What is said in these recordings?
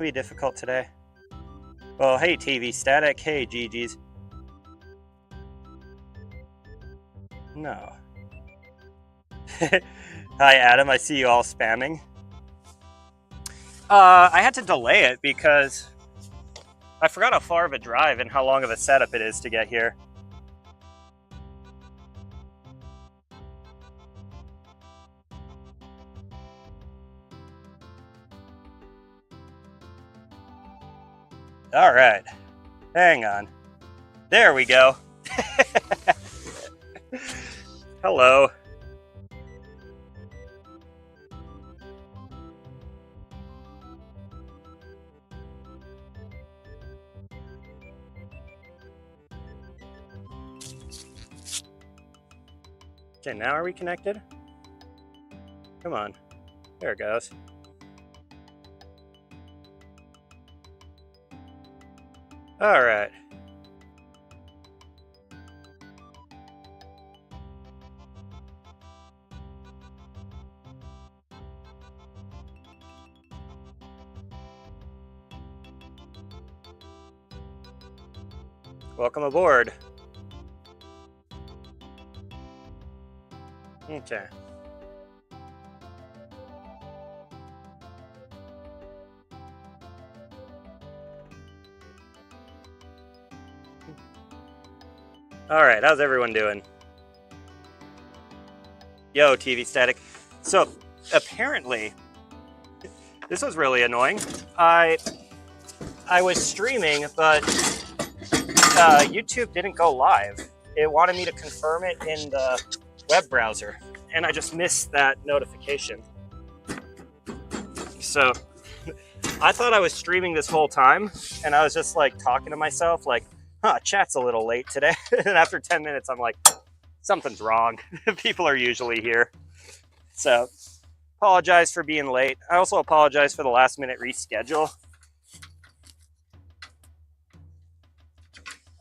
Be difficult today. Well, hey TV static, hey GG's. No. Hi Adam, I see you all spamming. I had to delay it because I forgot how far of a drive and how long of a setup it is to get here. All right, hang on. There we go. Hello. Okay, now are we connected? Come on. There it goes. All right. Welcome aboard. Okay. All right, how's everyone doing? Yo, TV static. So, apparently, this was really annoying. I was streaming, but YouTube didn't go live. It wanted me to confirm it in the web browser, and I just missed that notification. So, I thought I was streaming this whole time, and I was just like talking to myself, like, chat's a little late today. And after 10 minutes, I'm like, something's wrong. People are usually here. So, apologize for being late. I also apologize for the last minute reschedule.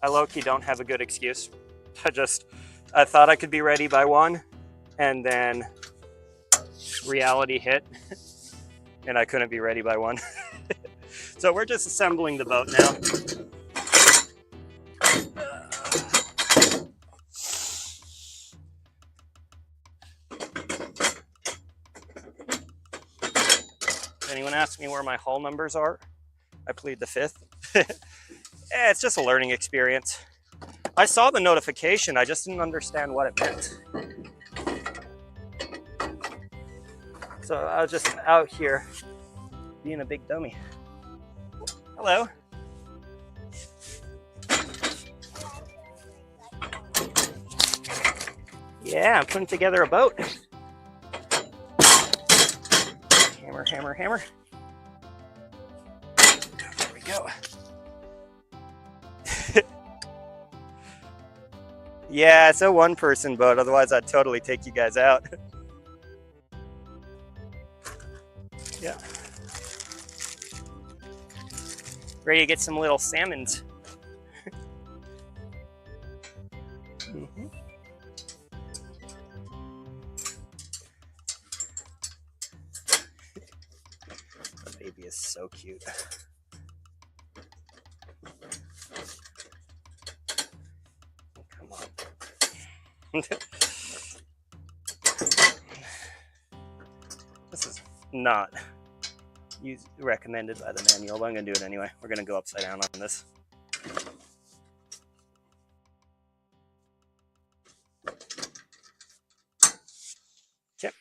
I low-key don't have a good excuse. I thought I could be ready by 1, and then reality hit, and I couldn't be ready by 1. So we're just assembling the boat now. If anyone asks me where my hull numbers are, I plead the 5th. It's just a learning experience. I saw the notification, I just didn't understand what it meant. So I was just out here being a big dummy. Hello. Yeah, I'm putting together a boat. Hammer, hammer, hammer. There we go. Yeah, it's a one-person boat, otherwise I'd totally take you guys out. Yeah. Ready to get some little salmons. Mm-hmm. The baby is so cute. Come on. This is not recommended by the manual, but I'm going to do it anyway. We're going to go upside down on this. Okay.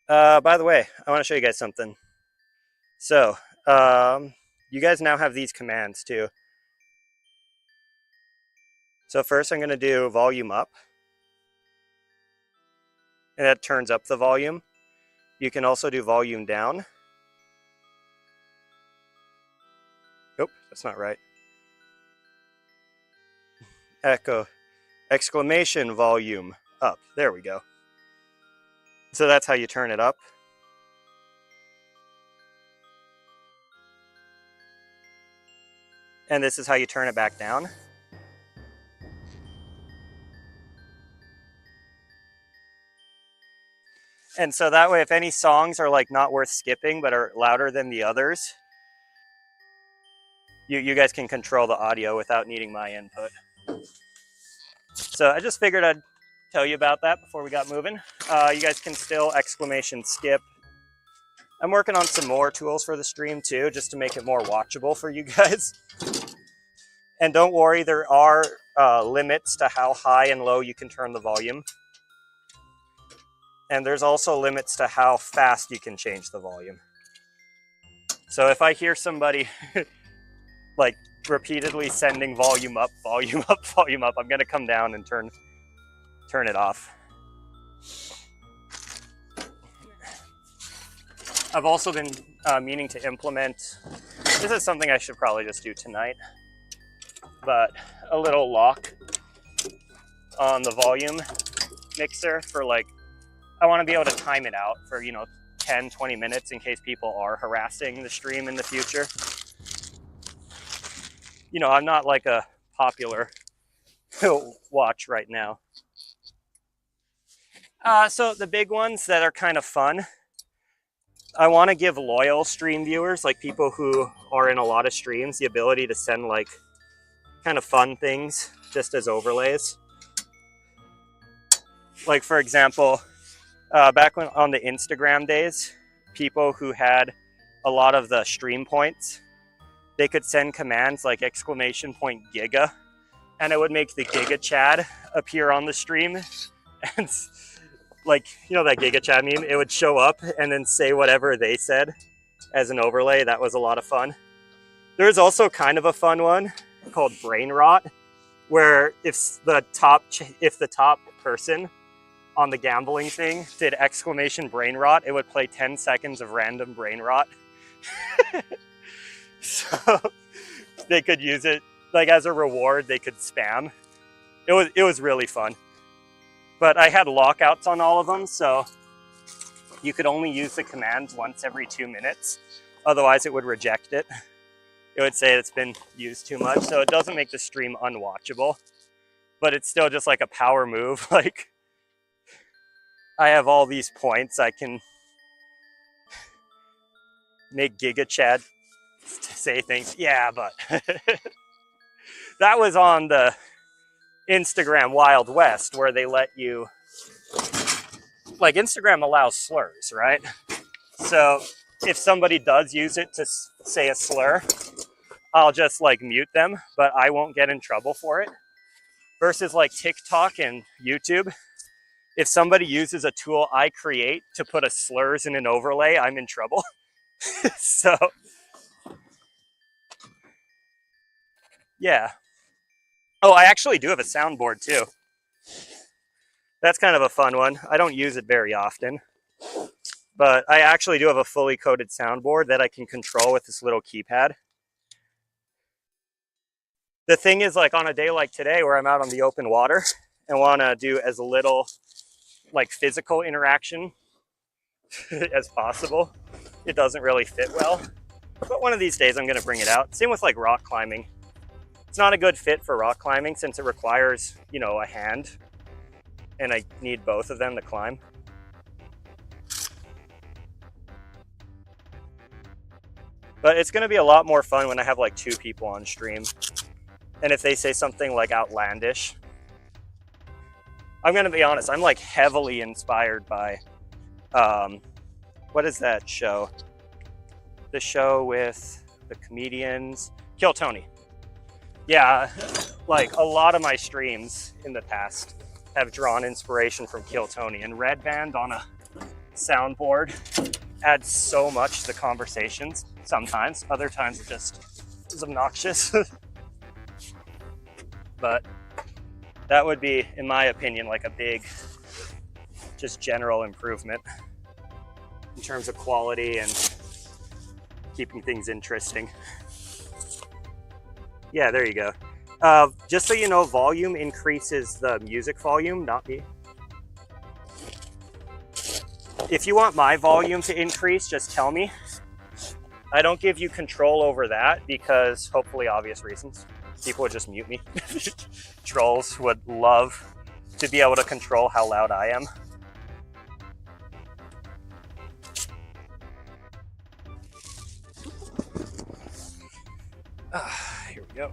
By the way, I want to show you guys something. So, you guys now have these commands too. So first I'm going to do volume up, and that turns up the volume. You can also do volume down. Nope, that's not right. Echo, exclamation volume up. There we go. So that's how you turn it up. And this is how you turn it back down. And so that way, if any songs are like not worth skipping but are louder than the others, you guys can control the audio without needing my input. So I just figured I'd tell you about that before we got moving. You guys can still skip. I'm working on some more tools for the stream too, just to make it more watchable for you guys. And don't worry, there are limits to how high and low you can turn the volume. And there's also limits to how fast you can change the volume. So if I hear somebody like repeatedly sending volume up, volume up, volume up, I'm gonna come down and turn it off. I've also been meaning to implement, this is something I should probably just do tonight, but a little lock on the volume mixer for like, I want to be able to time it out for, 10, 20 minutes in case people are harassing the stream in the future. I'm not like a popular watch right now. So the big ones that are kind of fun, I want to give loyal stream viewers, like people who are in a lot of streams, the ability to send like kind of fun things just as overlays. Like for example, back on the Instagram days, people who had a lot of the stream points, they could send commands like !giga, and it would make the Giga Chad appear on the stream. And like, that Giga Chad meme, it would show up and then say whatever they said as an overlay. That was a lot of fun. There's also kind of a fun one called Brain Rot, where if the top person on the gambling thing did !brain rot, it would play 10 seconds of random brain rot. So they could use it like as a reward. They could spam. It was really fun. But I had lockouts on all of them, so you could only use the commands once every 2 minutes. Otherwise it would reject it. It would say it's been used too much. So it doesn't make the stream unwatchable, but it's still just like a power move. Like, I have all these points. I can make Giga Chad to say things. Yeah, but that was on the Instagram Wild West, where they let you, like, Instagram allows slurs, right? So if somebody does use it to say a slur, I'll just like mute them, but I won't get in trouble for it. Versus like TikTok and YouTube, if somebody uses a tool I create to put a slurs in an overlay, I'm in trouble. So, yeah. Oh, I actually do have a soundboard too. That's kind of a fun one. I don't use it very often, but I actually do have a fully coded soundboard that I can control with this little keypad. The thing is, like on a day like today where I'm out on the open water and want to do as little like physical interaction as possible, it doesn't really fit well. But one of these days I'm going to bring it out. Same with like rock climbing. It's not a good fit for rock climbing since it requires, a hand, and I need both of them to climb. But it's going to be a lot more fun when I have like 2 people on stream. And if they say something like outlandish, I'm going to be honest, I'm like heavily inspired by, what is that show? The show with the comedians, Kill Tony. Yeah, like a lot of my streams in the past have drawn inspiration from Kill Tony, and Red Band on a soundboard adds so much to the conversations sometimes. Other times it just is obnoxious. But that would be, in my opinion, like a big, just general improvement in terms of quality and keeping things interesting. Yeah, there you go. Just so you know, volume increases the music volume, not me. If you want my volume to increase, just tell me. I don't give you control over that because, hopefully obvious reasons, people would just mute me. Trolls would love to be able to control how loud I am. Here we go.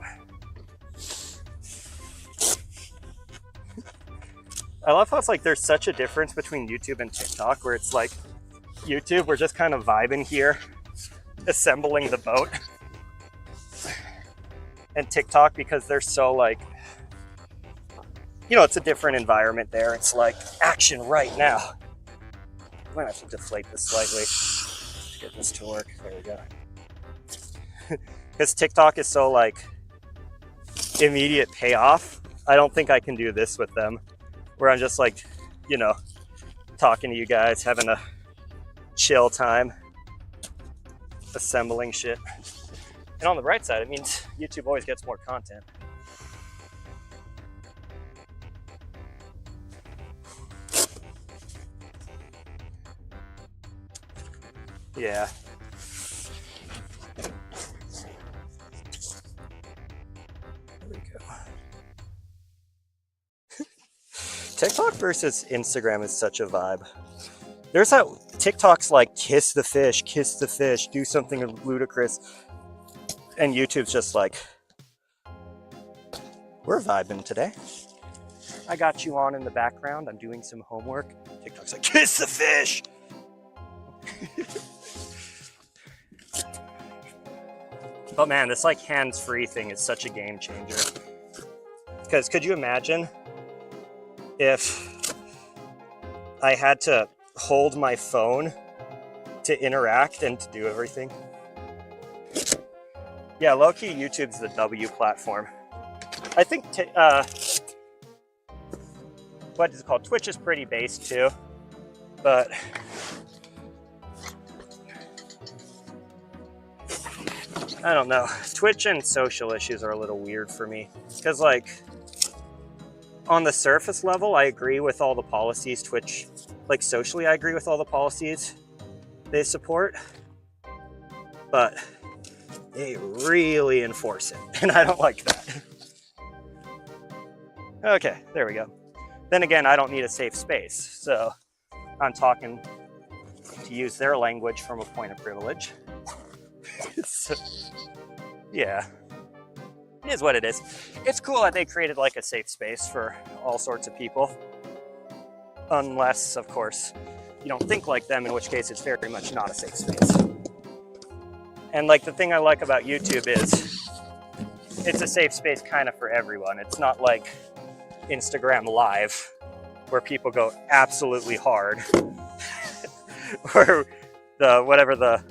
I love how it's like there's such a difference between YouTube and TikTok, where it's like YouTube, we're just kind of vibing here, assembling the boat. And TikTok, because they're so like, you know, it's a different environment there. It's like action right now. I might have to deflate this slightly to get this to work. There we go. Because TikTok is so like immediate payoff. I don't think I can do this with them, where I'm just like, you know, talking to you guys, having a chill time, assembling shit. And on the bright side, it means YouTube always gets more content. Yeah. There we go. TikTok versus Instagram is such a vibe. There's that TikTok's like kiss the fish, do something ludicrous. And YouTube's just like, we're vibing today. I got you on in the background. I'm doing some homework. TikTok's like, kiss the fish. But man, this like hands-free thing is such a game changer. Because could you imagine if I had to hold my phone to interact and to do everything? Yeah, low-key, YouTube's the W platform. I think, what is it called? Twitch is pretty base too, but I don't know. Twitch and social issues are a little weird for me. Because like, on the surface level, I agree with all the policies Twitch, like socially, I agree with all the policies they support, but they really enforce it, and I don't like that. Okay, there we go. Then again, I don't need a safe space, so I'm talking to use their language from a point of privilege. So, yeah, it is what it is. It's cool that they created like a safe space for all sorts of people. Unless, of course, you don't think like them, in which case it's very much not a safe space. And like the thing I like about YouTube is it's a safe space kind of for everyone. It's not like Instagram Live where people go absolutely hard or the whatever the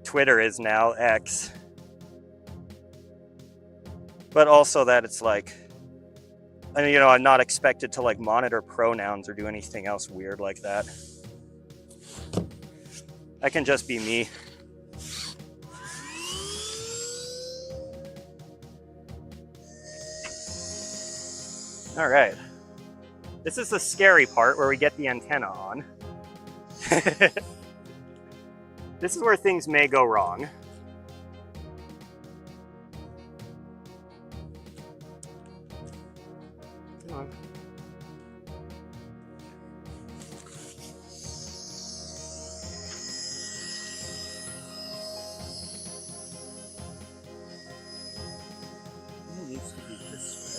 Twitter is now, X. But also that it's like, I mean, you know, I'm not expected to like monitor pronouns or do anything else weird like that. I can just be me. All right. This is the scary part where we get the antenna on. This is where things may go wrong. Come on. It needs to be this way.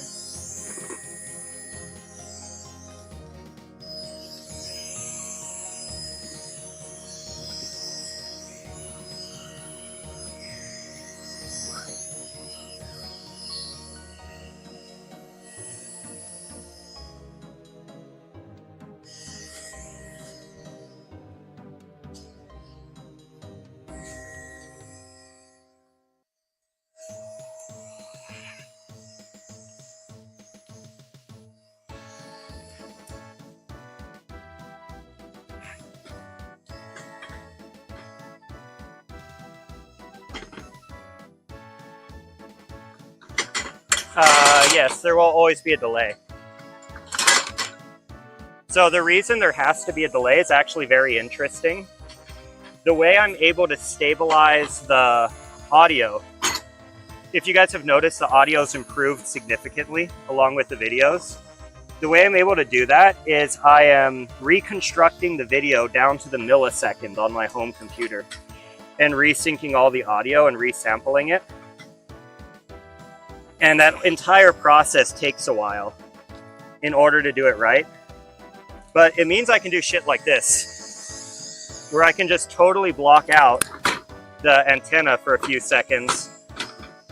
Yes, there will always be a delay. So the reason there has to be a delay is actually very interesting. The way I'm able to stabilize the audio, if you guys have noticed, the audio's improved significantly along with the videos. The way I'm able to do that is I am reconstructing the video down to the millisecond on my home computer and resyncing all the audio and resampling it. And that entire process takes a while in order to do it right. But it means I can do shit like this, where I can just totally block out the antenna for a few seconds.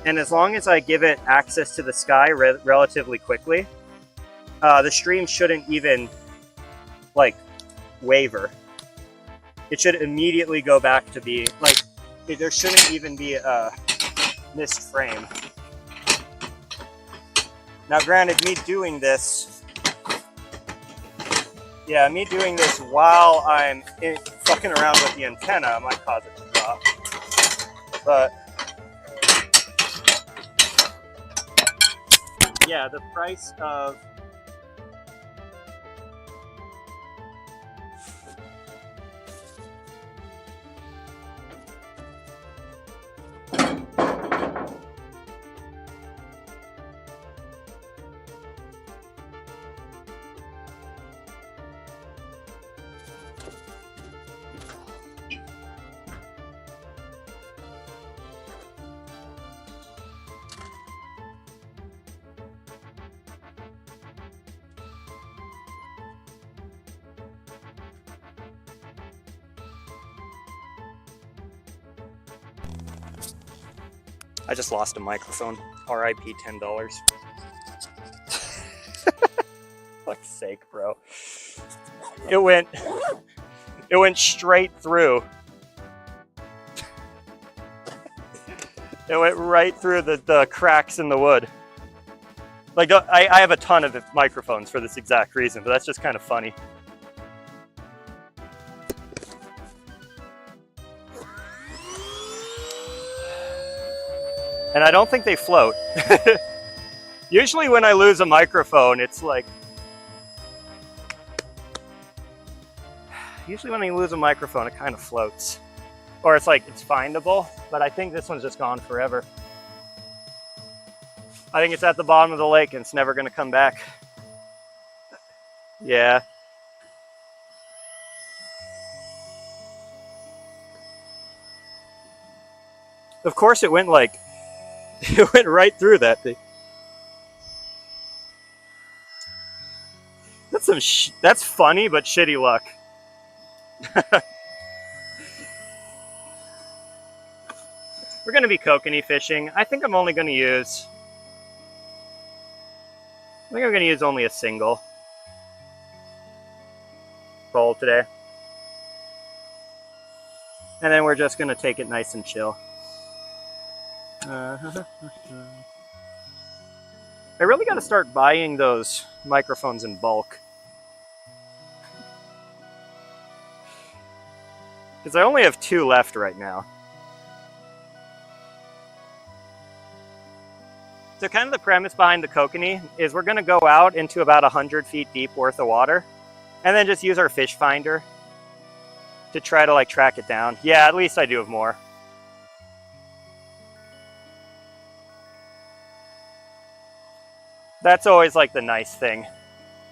And as long as I give it access to the sky relatively quickly, the stream shouldn't even like waver. It should immediately go back to be like, there shouldn't even be a missed frame. Now granted, me doing this while I'm fucking around with the antenna might cause it to drop. But yeah, the price of I just lost a microphone. RIP $10. Fuck's sake, bro. It went straight through. It went right through the cracks in the wood. Like, I have a ton of microphones for this exact reason, but that's just kind of funny. And I don't think they float. Usually when I lose a microphone, it's like... Usually when I lose a microphone, it kind of floats. Or it's like, it's findable, but I think this one's just gone forever. I think it's at the bottom of the lake and it's never gonna come back. Yeah. Of course it went like... It went right through that thing. That's funny, but shitty luck. We're gonna be kokanee fishing. I think I'm gonna use only a single pole today. And then we're just gonna take it nice and chill. I really got to start buying those microphones in bulk. Because I only have 2 left right now. So kind of the premise behind the kokanee is we're going to go out into about 100 feet deep worth of water and then just use our fish finder to try to like track it down. Yeah, at least I do have more. That's always like the nice thing.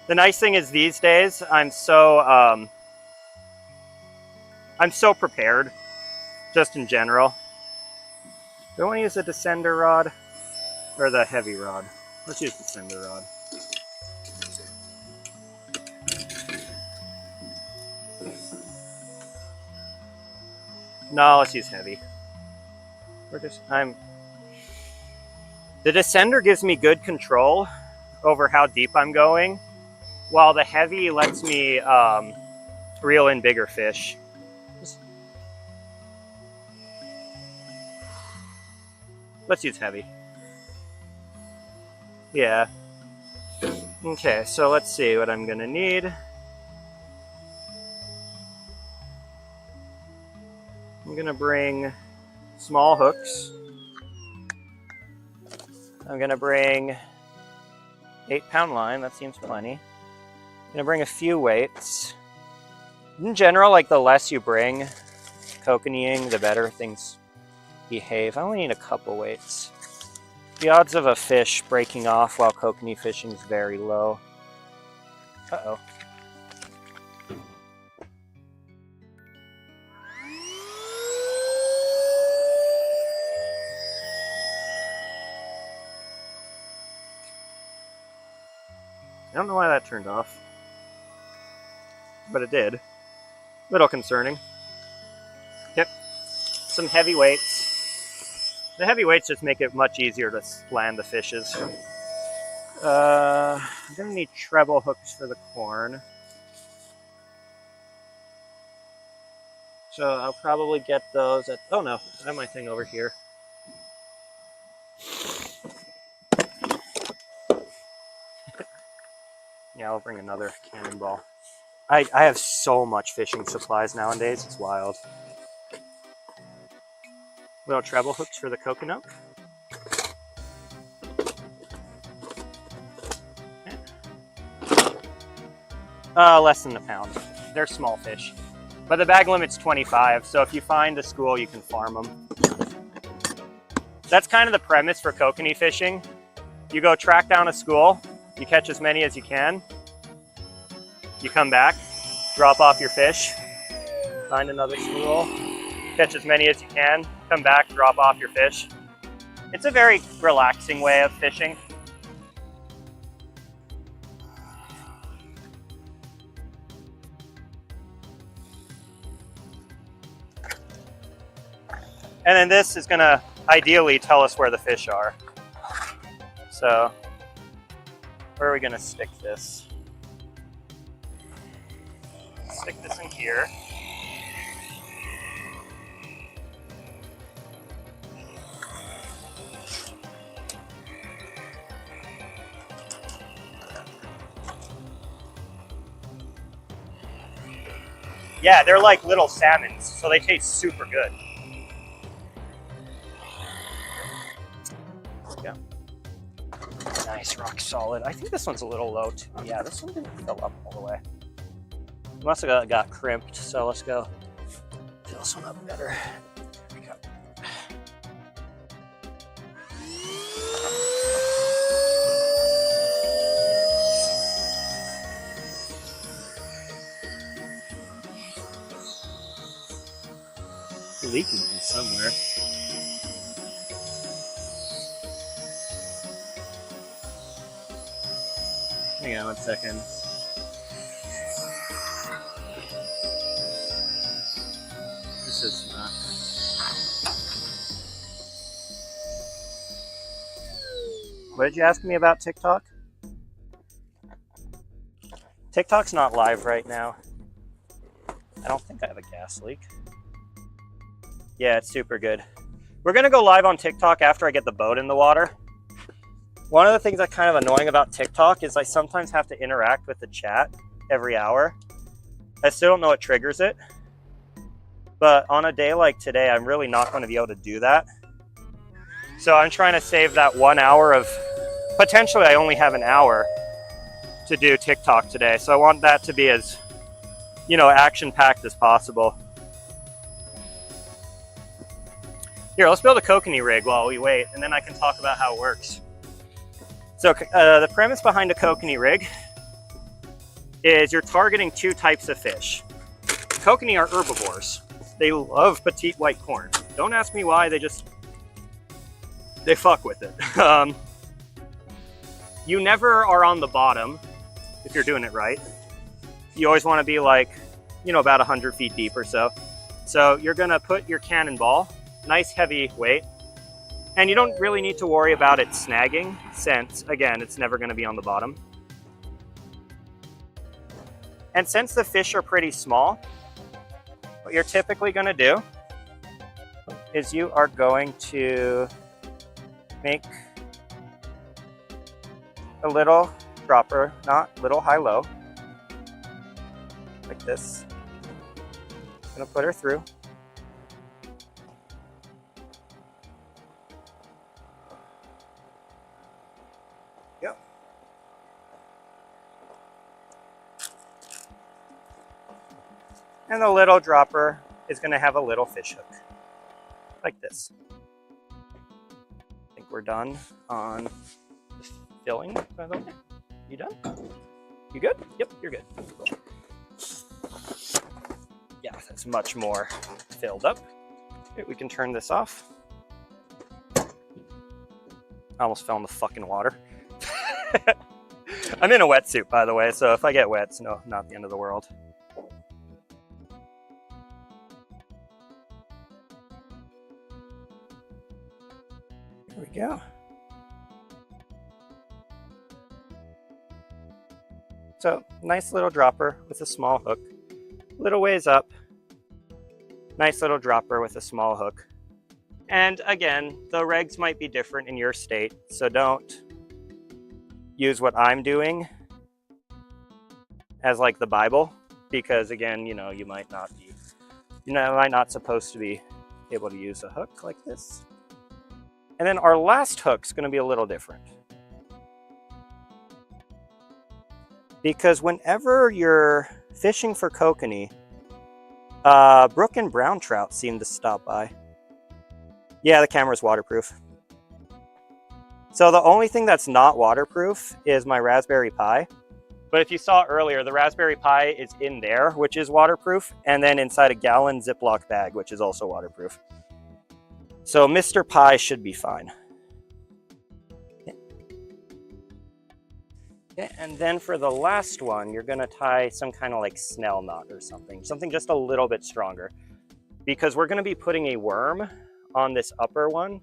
The nice thing is these days, I'm so prepared, just in general. Do I want to use the descender rod or the heavy rod? Let's use the descender rod. No, let's use heavy. The descender gives me good control over how deep I'm going, while the heavy lets me reel in bigger fish. Let's use heavy. Yeah. Okay, so let's see what I'm gonna need. I'm gonna bring small hooks. I'm gonna bring 8-pound line, that seems plenty. I'm gonna bring a few weights. In general, like the less you bring kokaneeing, the better things behave. I only need a couple weights. The odds of a fish breaking off while kokanee fishing is very low. Uh-oh. know why that turned off, but it did. Little concerning. Yep, some heavy weights. The heavy weights just make it much easier to land the fishes. I'm gonna need treble hooks for the corn. So I'll probably get those at, oh no, I have my thing over here. Yeah, I'll bring another cannonball. I have so much fishing supplies nowadays, it's wild. Little treble hooks for the coconut. Less than a pound. They're small fish. But the bag limit's 25, so if you find a school, you can farm them. That's kind of the premise for kokanee fishing. You go track down a school, you catch as many as you can, you come back, drop off your fish, find another school, catch as many as you can, come back, drop off your fish. It's a very relaxing way of fishing. And then this is gonna ideally tell us where the fish are. So, where are we gonna stick this? Stick this in here. Yeah, they're like little salmons, so they taste super good. Yeah. Nice, rock solid. I think this one's a little low too. Yeah, this one didn't fill up all the way. It must have got crimped, so let's go fill this one up better. There we go. Leaking from somewhere. Hang on one second. This is not. What did you ask me about TikTok? TikTok's not live right now. I don't think I have a gas leak. Yeah, it's super good. We're gonna go live on TikTok after I get the boat in the water. One of the things that's kind of annoying about TikTok is I sometimes have to interact with the chat every hour. I still don't know what triggers it. But on a day like today, I'm really not gonna be able to do that. So I'm trying to save that 1 hour of, potentially I only have an hour to do TikTok today. So I want that to be as, action-packed as possible. Here, let's build a kokanee rig while we wait, and then I can talk about how it works. So the premise behind a kokanee rig is you're targeting two types of fish. Kokanee are herbivores. They love petite white corn. Don't ask me why, they fuck with it. You never are on the bottom if you're doing it right. You always want to be like, about 100 feet deep or so. So you're gonna put your cannonball, nice heavy weight, and you don't really need to worry about it snagging since, again, it's never gonna be on the bottom. And since the fish are pretty small, what you're typically gonna do is you are going to make a little dropper, not little high-low, like this. I'm gonna put her through. Yep. And the little dropper is gonna have a little fish hook, like this. I think we're done on the filling, by the way. You done? You good? Yep, you're good. Cool. Yeah, that's much more filled up. Okay, we can turn this off. I almost fell in the fucking water. I'm in a wetsuit, by the way, so if I get wet, it's not the end of the world. There we go. So, nice little dropper with a small hook. Little ways up. Nice little dropper with a small hook. And again, the regs might be different in your state, so don't use what I'm doing as like the Bible, because again, you might not supposed to be able to use a hook like this. And then our last hook's going to be a little different, because whenever you're fishing for kokanee, brook and brown trout seem to stop by. Yeah, the camera's waterproof. So the only thing that's not waterproof is my Raspberry Pi. But if you saw earlier, the Raspberry Pi is in there, which is waterproof, and then inside a gallon Ziploc bag, which is also waterproof. So Mr. Pi should be fine. Okay, and then for the last one, you're gonna tie some kind of like snell knot or something just a little bit stronger, because we're gonna be putting a worm on this upper one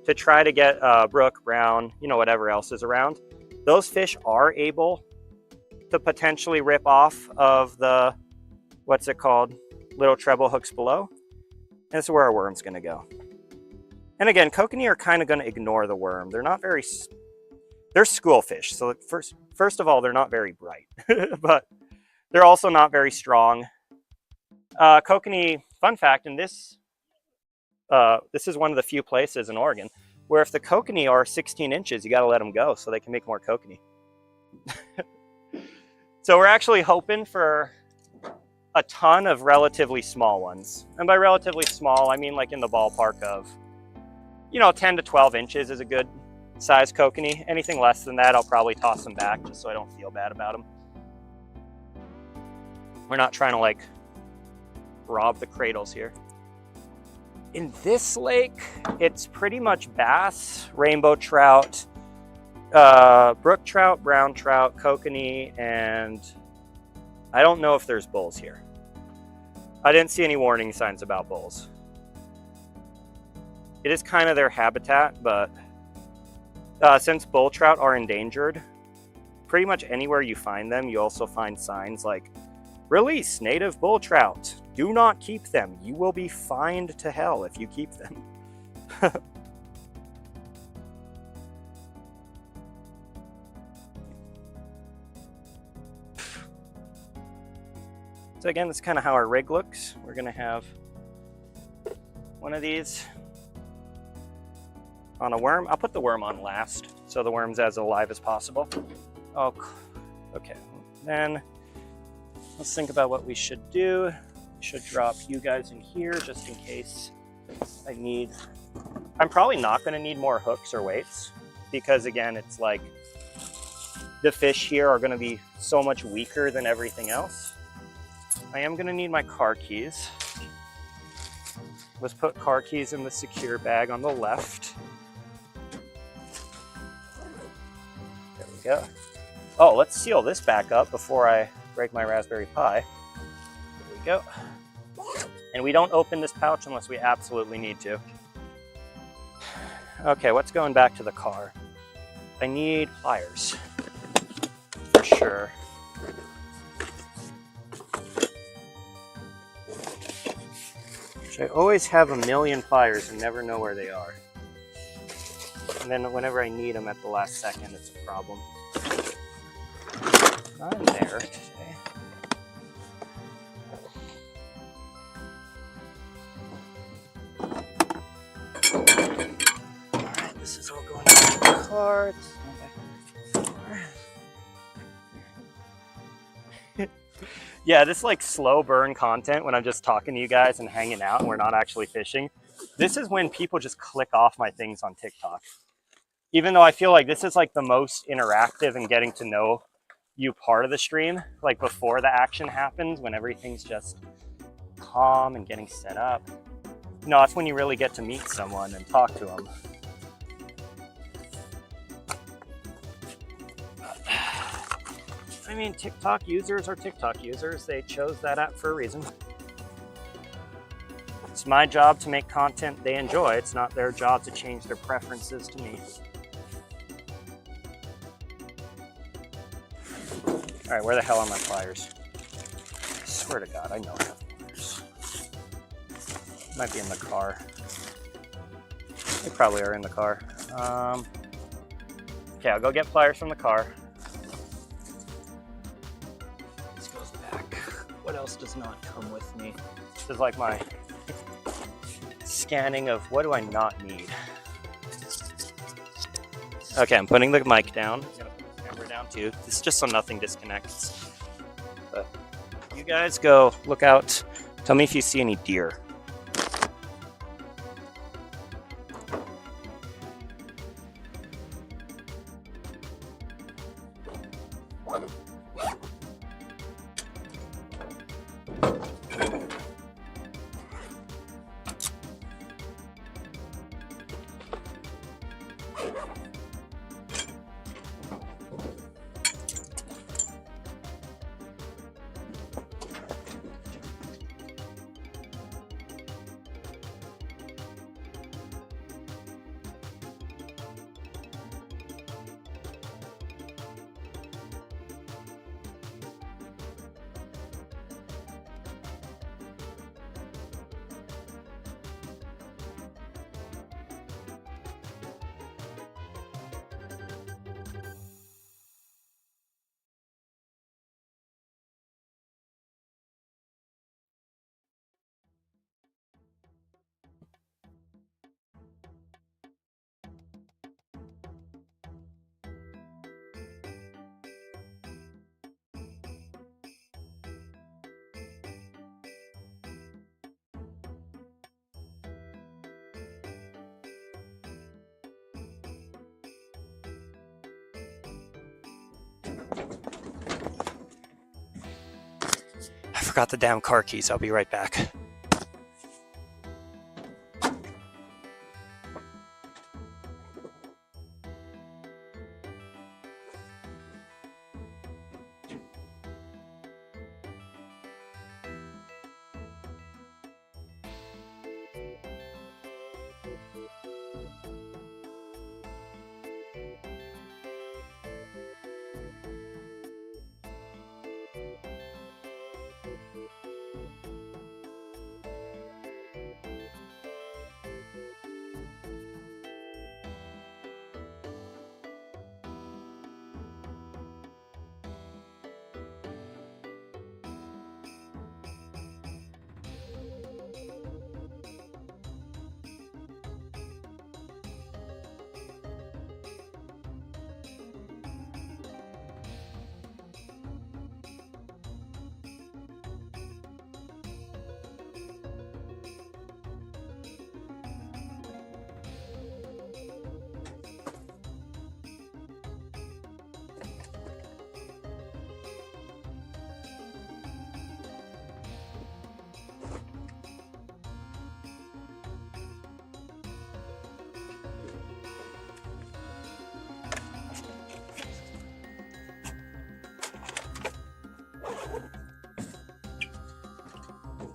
to try to get brook, brown, whatever else is around. Those fish are able to potentially rip off of the, what's it called, little treble hooks below. And this is where our worm's gonna go. And again, kokanee are kind of gonna ignore the worm. They're school fish. So first of all, they're not very bright, but they're also not very strong. Kokanee, fun fact, and this is one of the few places in Oregon where if the kokanee are 16 inches, you got to let them go so they can make more kokanee. So we're actually hoping for a ton of relatively small ones. And by relatively small, I mean like in the ballpark of, 10 to 12 inches is a good size kokanee. Anything less than that, I'll probably toss them back just so I don't feel bad about them. We're not trying to like rob the cradles here. In this lake, it's pretty much bass, rainbow trout, brook trout, brown trout, kokanee, and I don't know if there's bulls here. I didn't see any warning signs about bulls. It is kind of their habitat, but since bull trout are endangered, pretty much anywhere you find them, you also find signs like, release native bull trout. Do not keep them. You will be fined to hell if you keep them. So again, that's kind of how our rig looks. We're gonna have one of these on a worm. I'll put the worm on last, so the worm's as alive as possible. Oh, okay. Then let's think about what we should do. We should drop you guys in here just in case I'm probably not gonna need more hooks or weights, because again, it's like the fish here are gonna be so much weaker than everything else. I am gonna need my car keys. Let's put car keys in the secure bag on the left. There we go. Oh, let's seal this back up before I break my Raspberry Pi. There we go. And we don't open this pouch unless we absolutely need to. Okay, what's going back to the car? I need pliers, for sure. I always have a million pliers and never know where they are. And then whenever I need them at the last second, it's a problem. Not in there today. Alright, this is all going back to the car. This is going back to the car. Yeah, this like slow burn content when I'm just talking to you guys and hanging out and we're not actually fishing. This is when people just click off my things on TikTok. Even though I feel like this is like the most interactive and getting to know you part of the stream, like before the action happens, when everything's just calm and getting set up. That's when you really get to meet someone and talk to them. I mean, TikTok users are TikTok users. They chose that app for a reason. It's my job to make content they enjoy. It's not their job to change their preferences to me. All right, where the hell are my pliers? I swear to God, I know I have pliers. Might be in the car. They probably are in the car. Okay, I'll go get pliers from the car. This goes back. What else does not come with me? This is like my scanning of what do I not need. Okay, I'm putting the mic down. I'm gonna put the camera down too. This is just so nothing disconnects. But you guys go look out. Tell me if you see any deer. I forgot the damn car keys. I'll be right back.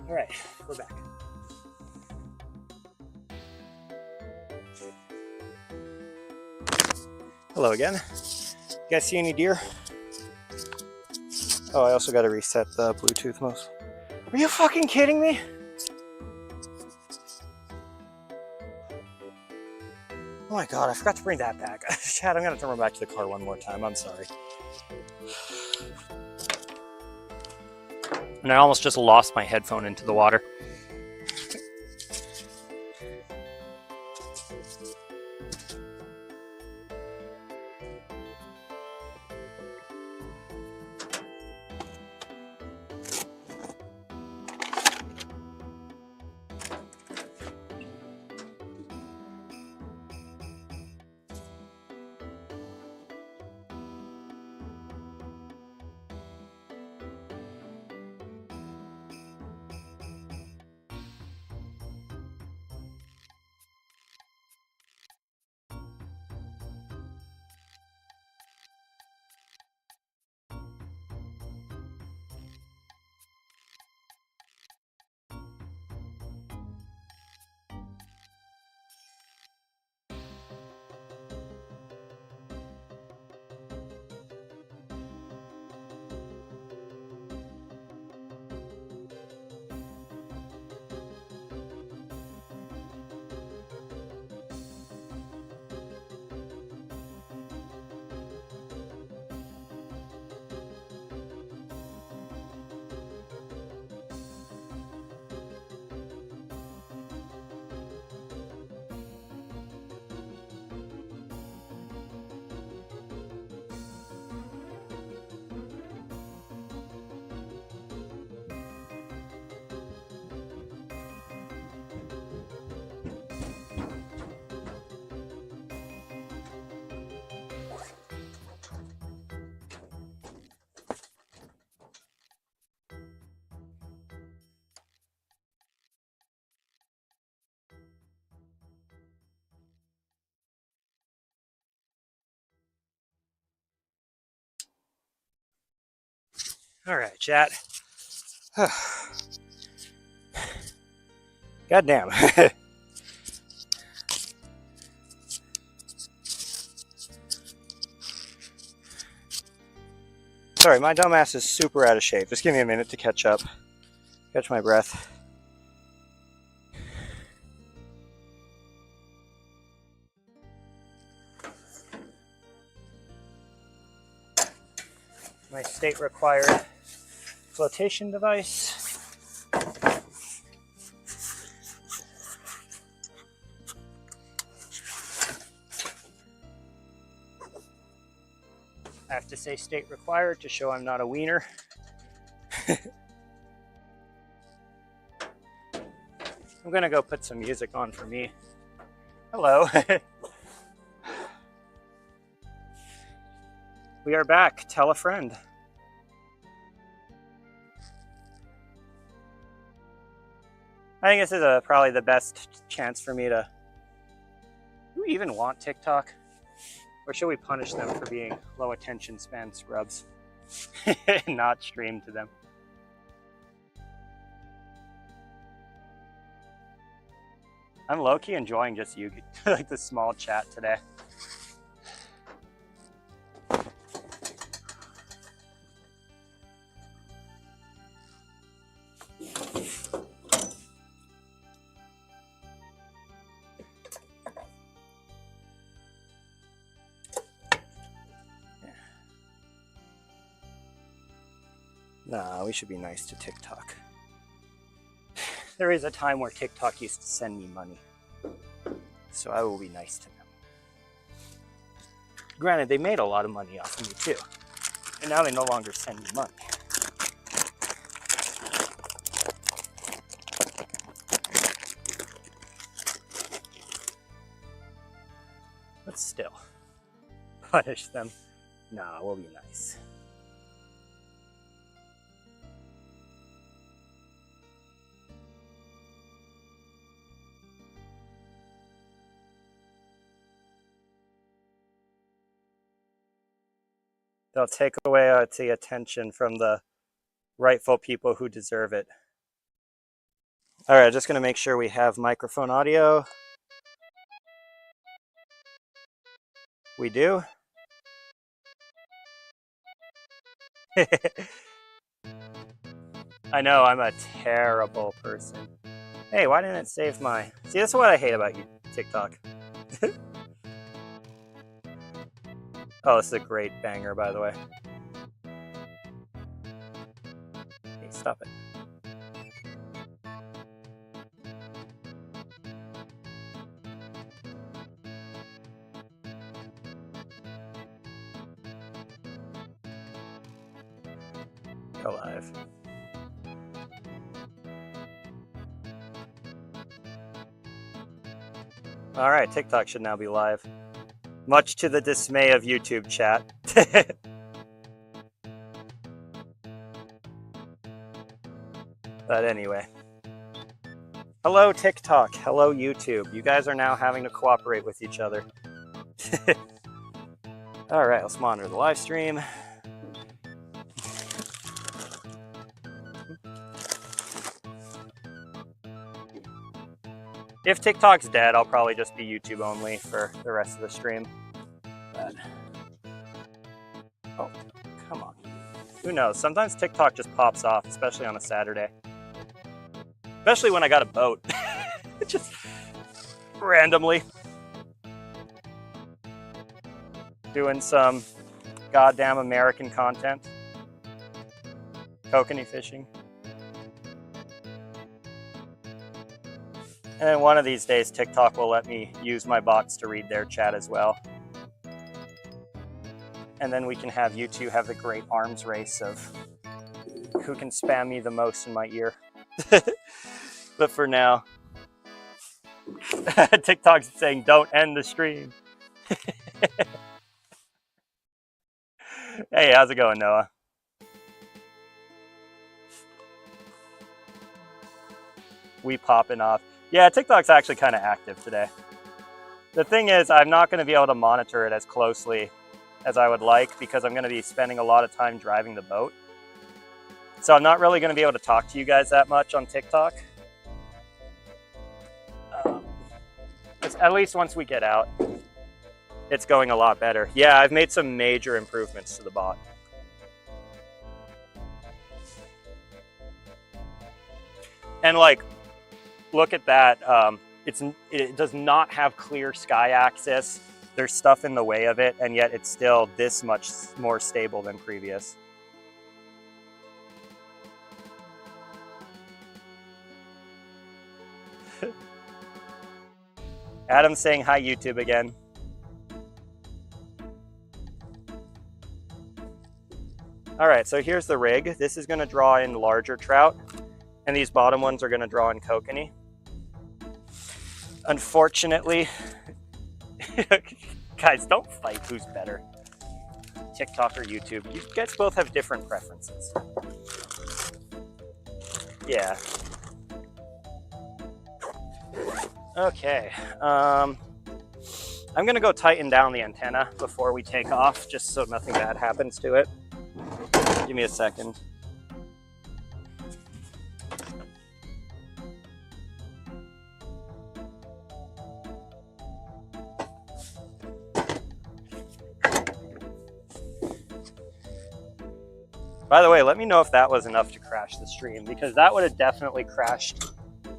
All right, we're back. Hello again. You guys see any deer? Oh, I also got to reset the Bluetooth most. Are you fucking kidding me? Oh my God, I forgot to bring that back. Chad, I'm gonna turn back to the car one more time. I'm sorry. And I almost just lost my headphone into the water. All right, chat. God damn. Sorry, my dumbass is super out of shape. Just give me a minute to catch up. Catch my breath. My state-required flotation device. I have to say state required to show I'm not a wiener. I'm gonna go put some music on for me. Hello. We are back. Tell a friend. I think this is probably the best chance for me to... Do we even want TikTok? Or should we punish them for being low attention span scrubs and not stream to them? I'm low-key enjoying just you, like the small chat today. Nah, we should be nice to TikTok. There is a time where TikTok used to send me money, so I will be nice to them. Granted, they made a lot of money off of me too, and now they no longer send me money. But still, punish them. Nah, we'll be nice. They'll take away the attention from the rightful people who deserve it. All right, just gonna make sure we have microphone audio. We do. I know, I'm a terrible person. Hey, why didn't it save my... See, this is what I hate about you, TikTok. Oh, this is a great banger, by the way. Hey, stop it. Go live. All right, TikTok should now be live. Much to the dismay of YouTube chat. But anyway. Hello, TikTok. Hello, YouTube. You guys are now having to cooperate with each other. All right, let's monitor the live stream. If TikTok's dead, I'll probably just be YouTube only for the rest of the stream. But... Oh, come on. Who knows? Sometimes TikTok just pops off, especially on a Saturday. Especially when I got a boat. Just randomly. Doing some goddamn American content. Kokanee fishing. And then one of these days, TikTok will let me use my bots to read their chat as well. And then we can have you two have the great arms race of who can spam me the most in my ear. But for now, TikTok's saying, don't end the stream. Hey, how's it going, Noah? We popping off. Yeah, TikTok's actually kind of active today. The thing is, I'm not going to be able to monitor it as closely as I would like because I'm going to be spending a lot of time driving the boat. So I'm not really going to be able to talk to you guys that much on TikTok. At least once we get out, it's going a lot better. Yeah, I've made some major improvements to the bot. And like, look at that. It does not have clear sky access. There's stuff in the way of it, and yet it's still this much more stable than previous. Adam's saying hi YouTube again. All right, so here's the rig. This is gonna draw in larger trout, and these bottom ones are gonna draw in kokanee. Unfortunately, guys, don't fight who's better, TikTok or YouTube. You guys both have different preferences. Yeah. Okay, I'm gonna go tighten down the antenna before we take off, just so nothing bad happens to it. Give me a second. By the way, let me know if that was enough to crash the stream, because that would have definitely crashed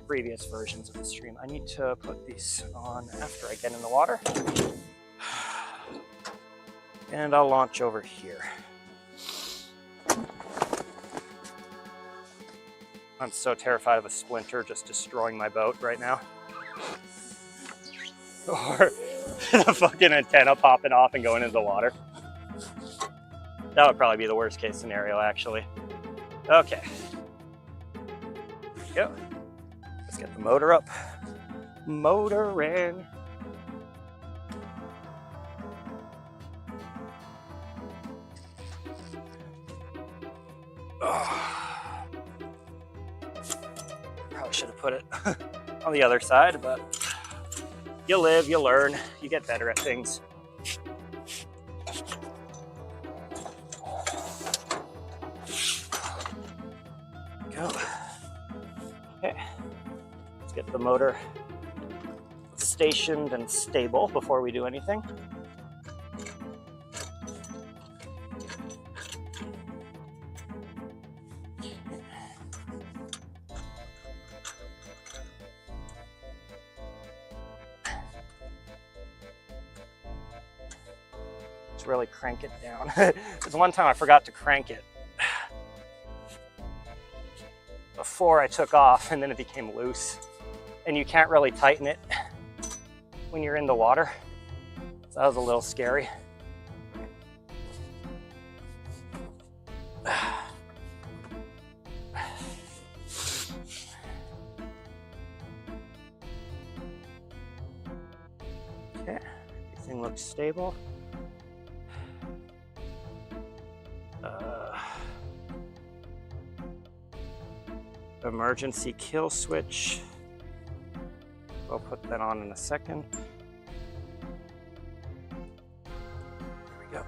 previous versions of the stream. I need to put these on after I get in the water. And I'll launch over here. I'm so terrified of a splinter just destroying my boat right now. Or the fucking antenna popping off and going into the water. That would probably be the worst case scenario, actually. Okay. There we go. Let's get the motor up. Motoring. Oh. Probably should have put it on the other side, but you live, you learn, you get better at things. Go. Okay. Let's get the motor stationed and stable before we do anything. Let's really crank it down. There's one time I forgot to crank it before I took off, and then it became loose. And you can't really tighten it when you're in the water. So that was a little scary. Okay, everything looks stable. Emergency kill switch. We'll put that on in a second. There we go.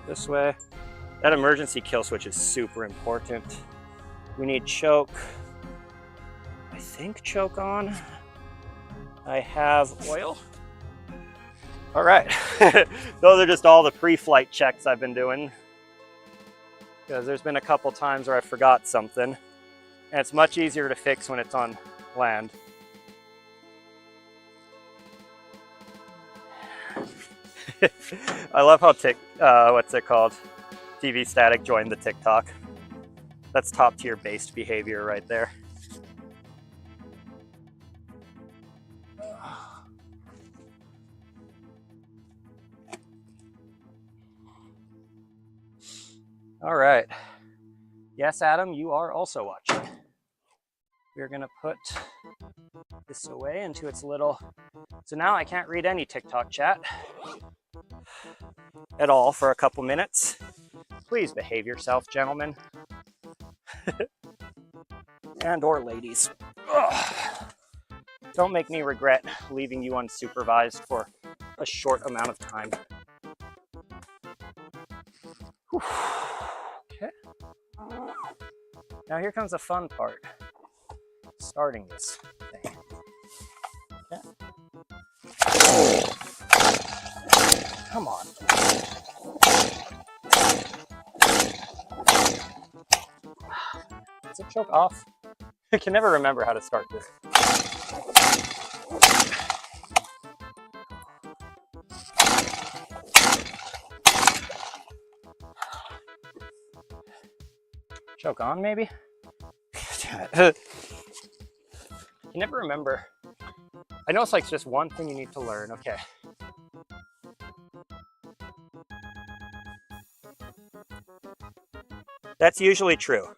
This way. That emergency kill switch is super important. We need choke. I think choke on. I have oil. All right. Those are just all the pre-flight checks I've been doing, because there's been a couple times where I forgot something, and it's much easier to fix when it's on land. I love how what's it called? TV Static joined the TikTok. That's top tier based behavior right there. All right. Yes, Adam, you are also watching. We're gonna put this away into its little... So now I can't read any TikTok chat at all for a couple minutes. Please behave yourself, gentlemen. And or ladies. Ugh. Don't make me regret leaving you unsupervised for a short amount of time. Whew. Okay. Now here comes the fun part. Starting this thing. Okay. Come on. Does it choke off? I can never remember how to start this. Choke on, maybe? I can never remember. I know it's like just one thing you need to learn. Okay. That's usually true.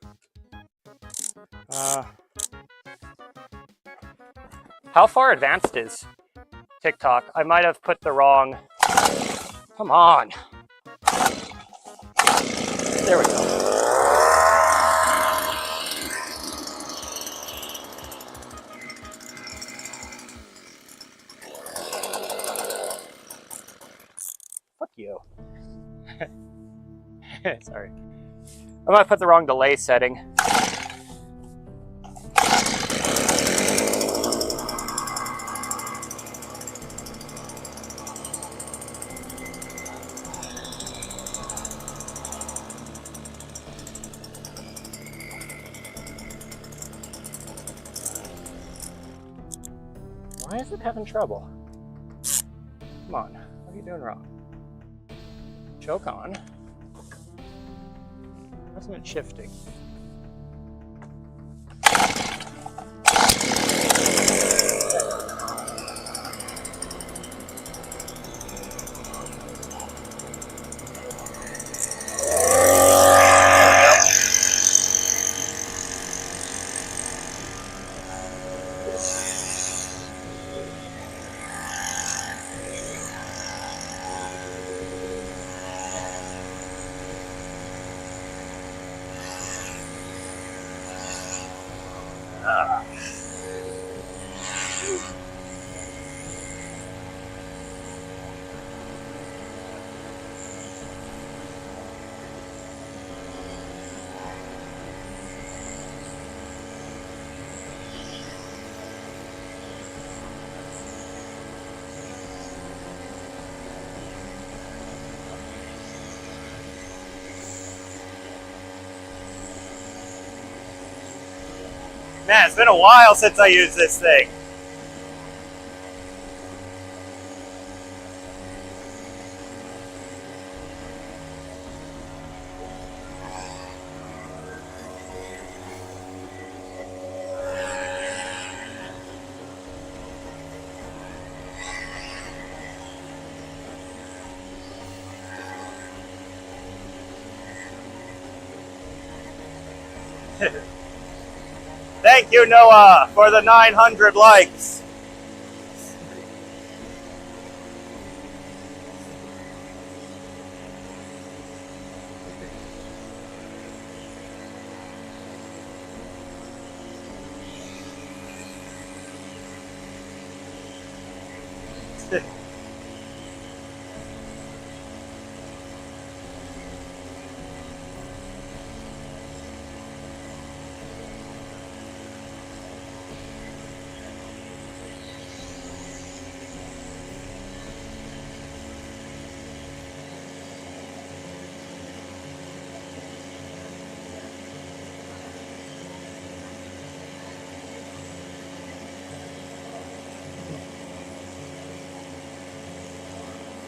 How far advanced is TikTok? I might have put the wrong... Come on. There we go. Fuck you. Sorry. I might put the wrong delay setting. Why is it having trouble? Come on, what are you doing wrong? Choke on. Why isn't it shifting? Man, it's been a while since I used this thing. Thank you, Noah, for the 900 likes.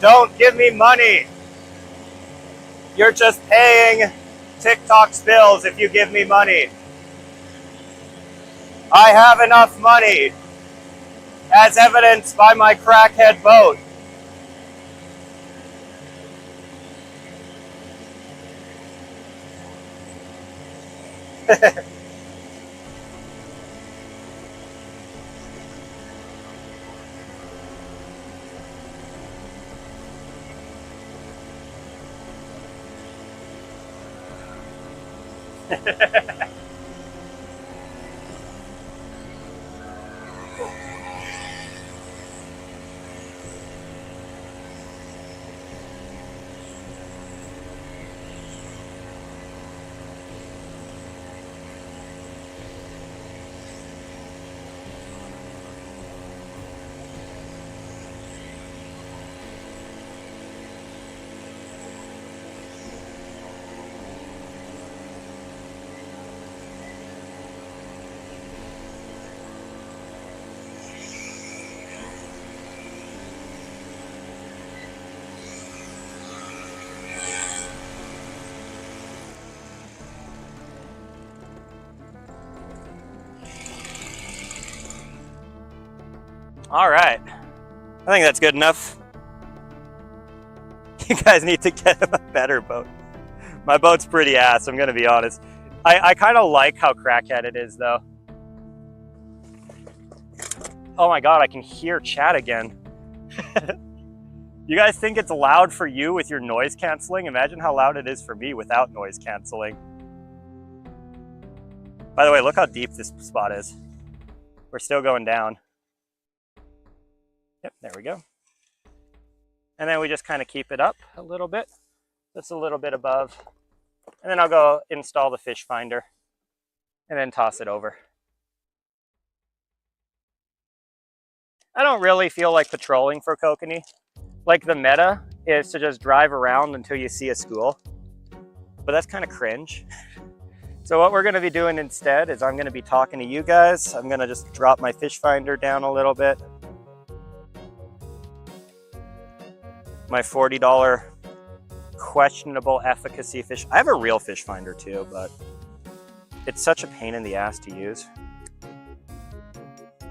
Don't give me money. You're just paying TikTok's bills if you give me money. I have enough money, as evidenced by my crackhead boat. All right. I think that's good enough. You guys need to get him a better boat. My boat's pretty ass, I'm gonna be honest. I kind of like how crackhead it is though. Oh my God, I can hear chat again. You guys think it's loud for you with your noise canceling? Imagine how loud it is for me without noise canceling. By the way, look how deep this spot is. We're still going down. Yep, there we go. And then we just kind of keep it up a little bit, just a little bit above. And then I'll go install the fish finder and then toss it over. I don't really feel like patrolling for Kokanee. Like the meta is to just drive around until you see a school, but that's kind of cringe. So what we're gonna be doing instead is I'm gonna be talking to you guys. I'm gonna just drop my fish finder down a little bit. My $40 questionable efficacy fish. I have a real fish finder too, but it's such a pain in the ass to use.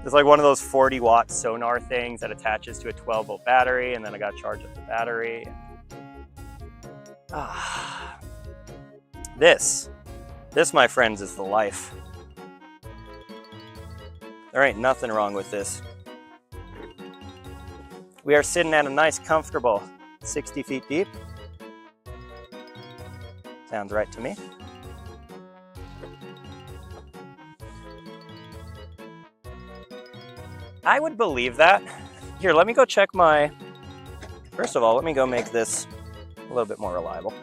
It's like one of those 40-watt sonar things that attaches to a 12-volt battery, and then I got to charge up the battery. This, my friends, is the life. There ain't nothing wrong with this. We are sitting at a nice, comfortable 60 feet deep. Sounds right to me. I would believe that. Here, let me go check my... First of all, let me go make this a little bit more reliable.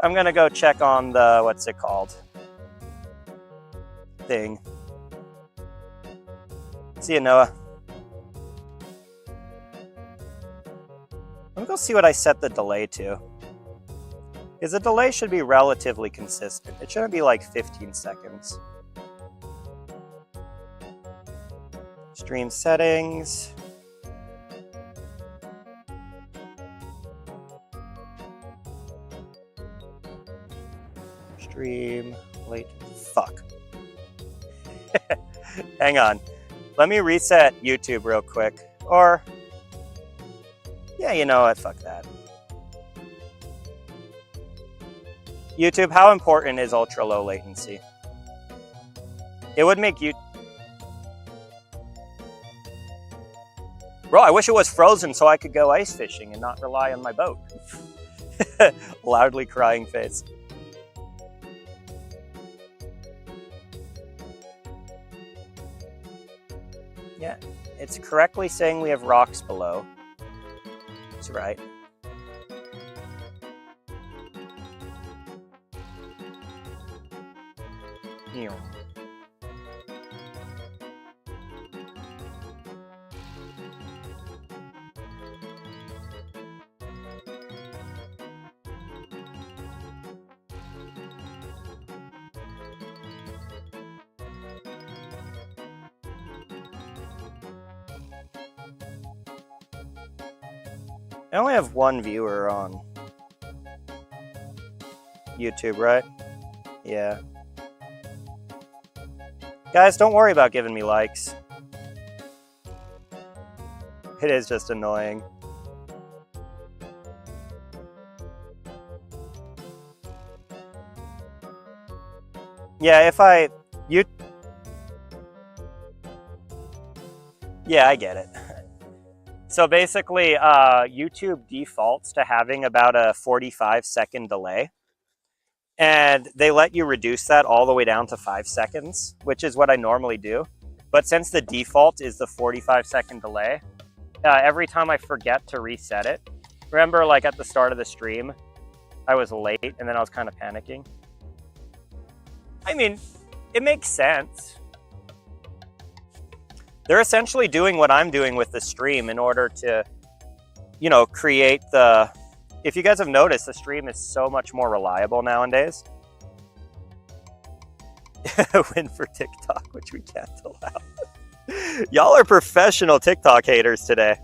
I'm gonna go check on the, what's it called? Thing. See you, Noah. Let me go see what I set the delay to. Because the delay should be relatively consistent. It shouldn't be like 15 seconds. Stream settings. Stream late. Fuck. Hang on. Let me reset YouTube real quick. Or, yeah, you know what? Fuck that. YouTube, how important is ultra low latency? It would make you... Bro, I wish it was frozen so I could go ice fishing and not rely on my boat. Loudly crying face. Yeah, it's correctly saying we have rocks below. That's right. Here. I only have one viewer on YouTube, right? Yeah. Guys, don't worry about giving me likes. It is just annoying. Yeah, yeah, I get it. So basically, YouTube defaults to having about a 45-second delay. And they let you reduce that all the way down to 5 seconds, which is what I normally do. But since the default is the 45-second delay, every time I forget to reset it, remember like at the start of the stream, I was late and then I was kind of panicking. I mean, it makes sense. They're essentially doing what I'm doing with the stream in order to, you know, create the... If you guys have noticed, the stream is so much more reliable nowadays. Win for TikTok, which we can't allow. Y'all are professional TikTok haters today.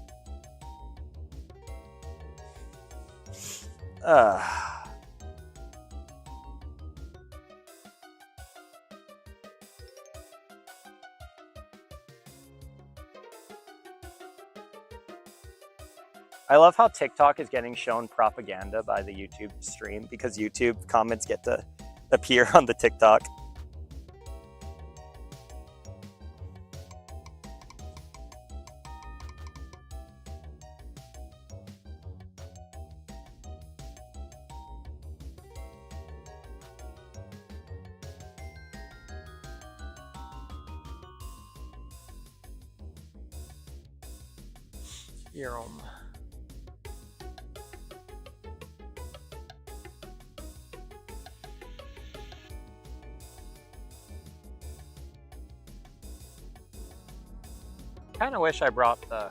I love how TikTok is getting shown propaganda by the YouTube stream because YouTube comments get to appear on the TikTok. Jerome. Kind of wish I brought the...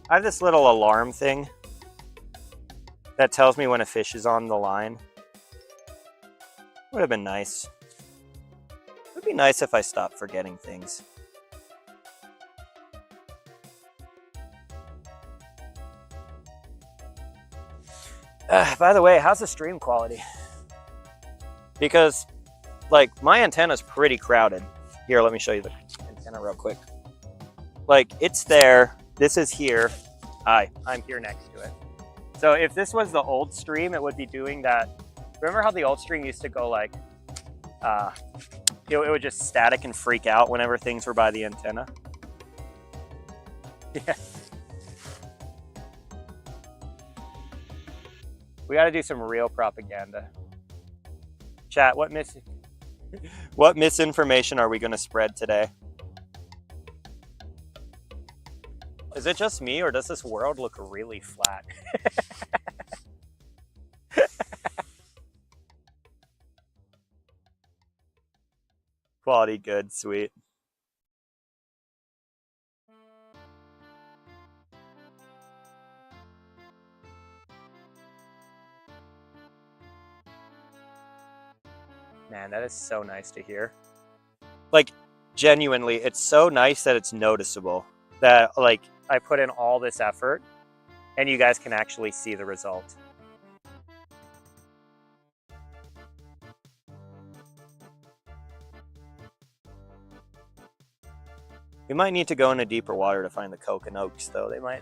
I have this little alarm thing that tells me when a fish is on the line. Would have been nice. It would be nice if I stopped forgetting things. By the way, how's the stream quality? Because, like, my antenna's pretty crowded. Here, let me show you the antenna real quick. Like, it's there. This is here. Hi, I'm here next to it. So if this was the old stream, it would be doing that. Remember how the old stream used to go like, it would just static and freak out whenever things were by the antenna? Yeah. We got to do some real propaganda. Chat, what misinformation are we going to spread today? Is it just me, or does this world look really flat? Quality good, sweet. Man, that is so nice to hear. Like, genuinely, it's so nice that it's noticeable. That, like, I put in all this effort, and you guys can actually see the result. We might need to go into deeper water to find the Kokanee, though. They might.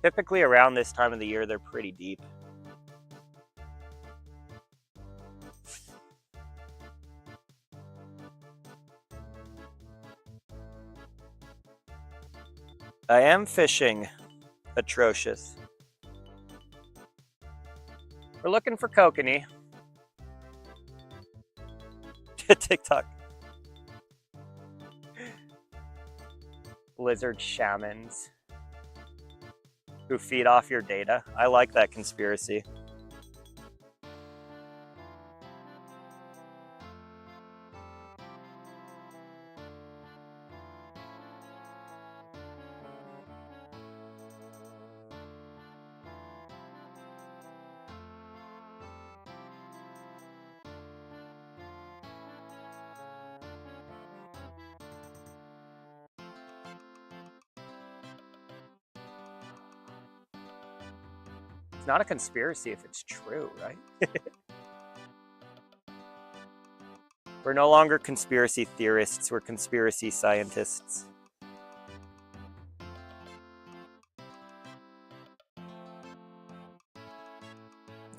Typically, around this time of the year, they're pretty deep. I am fishing. Atrocious. We're looking for Kokanee. TikTok. Lizard shamans who feed off your data. I like that conspiracy. It's not a conspiracy if it's true, right? We're no longer conspiracy theorists, we're conspiracy scientists.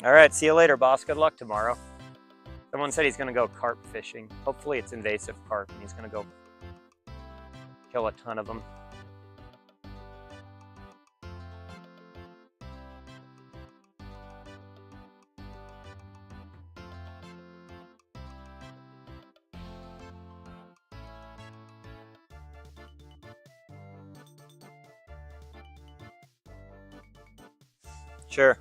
All right, see you later, boss. Good luck tomorrow. Someone said he's gonna go carp fishing. Hopefully it's invasive carp and he's gonna go kill a ton of them. Sure.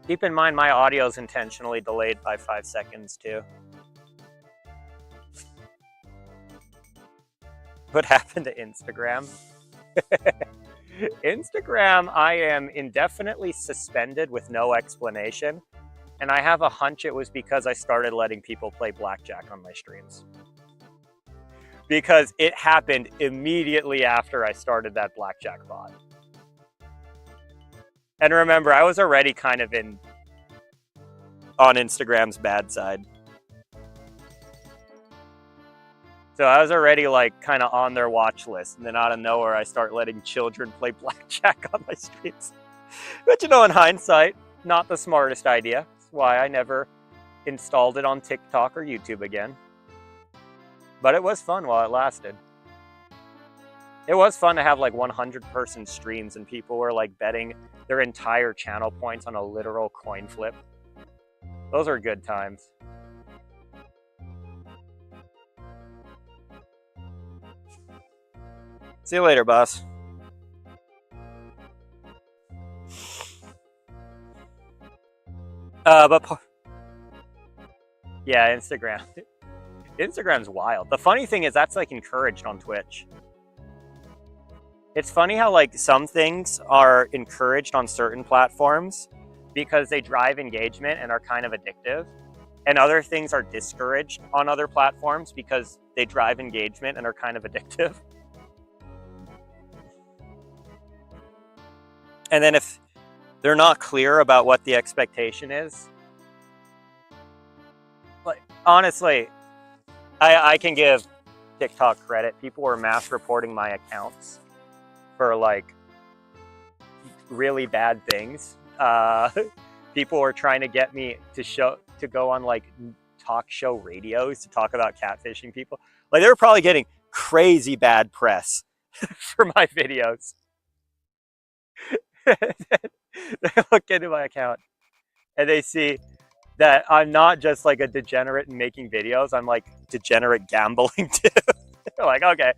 Keep in mind my audio is intentionally delayed by 5 seconds too. What happened to Instagram? Instagram, I am indefinitely suspended with no explanation. And I have a hunch it was because I started letting people play blackjack on my streams. Because it happened immediately after I started that blackjack bot. And remember, I was already kind of on Instagram's bad side. So I was already like kind of on their watch list, and then out of nowhere, I start letting children play blackjack on my streams. But you know, in hindsight, not the smartest idea. That's why I never installed it on TikTok or YouTube again. But it was fun while it lasted. It was fun to have like 100-person streams and people were like betting their entire channel points on a literal coin flip. Those are good times. See you later, boss. Yeah, Instagram. Instagram's wild. The funny thing is that's like encouraged on Twitch. It's funny how like some things are encouraged on certain platforms because they drive engagement and are kind of addictive. And other things are discouraged on other platforms because they drive engagement and are kind of addictive. And then if they're not clear about what the expectation is, like honestly, I can give TikTok credit. People were mass reporting my accounts for like really bad things. People were trying to get me to go on like talk show radios to talk about catfishing people. Like they were probably getting crazy bad press for my videos. They look into my account and they see that I'm not just like a degenerate in making videos. I'm like degenerate gambling too. They're like, okay,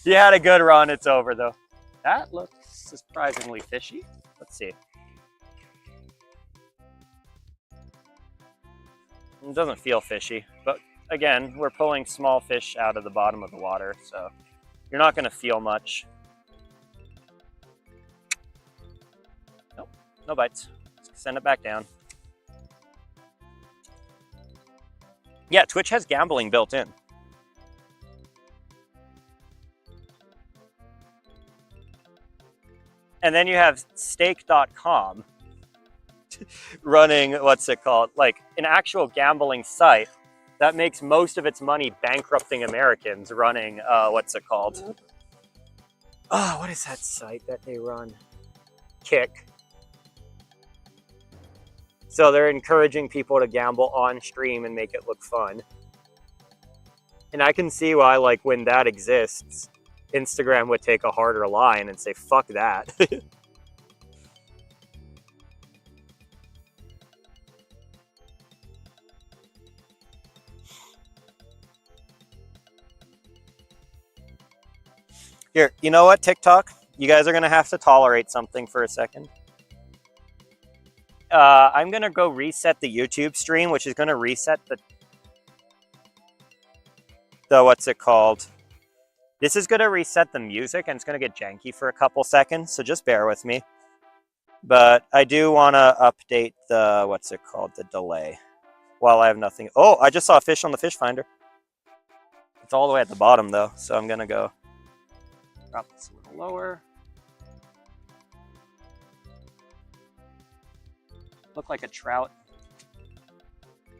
you had a good run. It's over though. That looks surprisingly fishy. Let's see. It doesn't feel fishy, but again, we're pulling small fish out of the bottom of the water, so you're not going to feel much. Nope, no bites. Let's send it back down. Yeah, Twitch has gambling built in. And then you have stake.com running, what's it called? Like an actual gambling site that makes most of its money bankrupting Americans running, what's it called? Oh, what is that site that they run? Kick. So they're encouraging people to gamble on stream and make it look fun. And I can see why, like, when that exists, Instagram would take a harder line and say, fuck that. Here, you know what, TikTok? You guys are going to have to tolerate something for a second. I'm going to go reset the YouTube stream, which is going to reset the what's it called? This is going to reset the music, and it's going to get janky for a couple seconds, so just bear with me. But I do want to update the, what's it called, the delay, while I have nothing. Oh, I just saw a fish on the fish finder. It's all the way at the bottom, though, so I'm going to go drop this a little lower. Look like a trout. There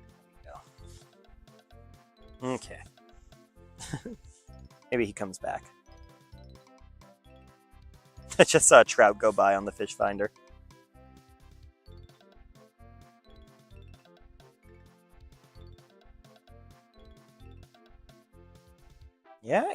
we go. Okay. Maybe he comes back. I just saw a trout go by on the fish finder. Yeah,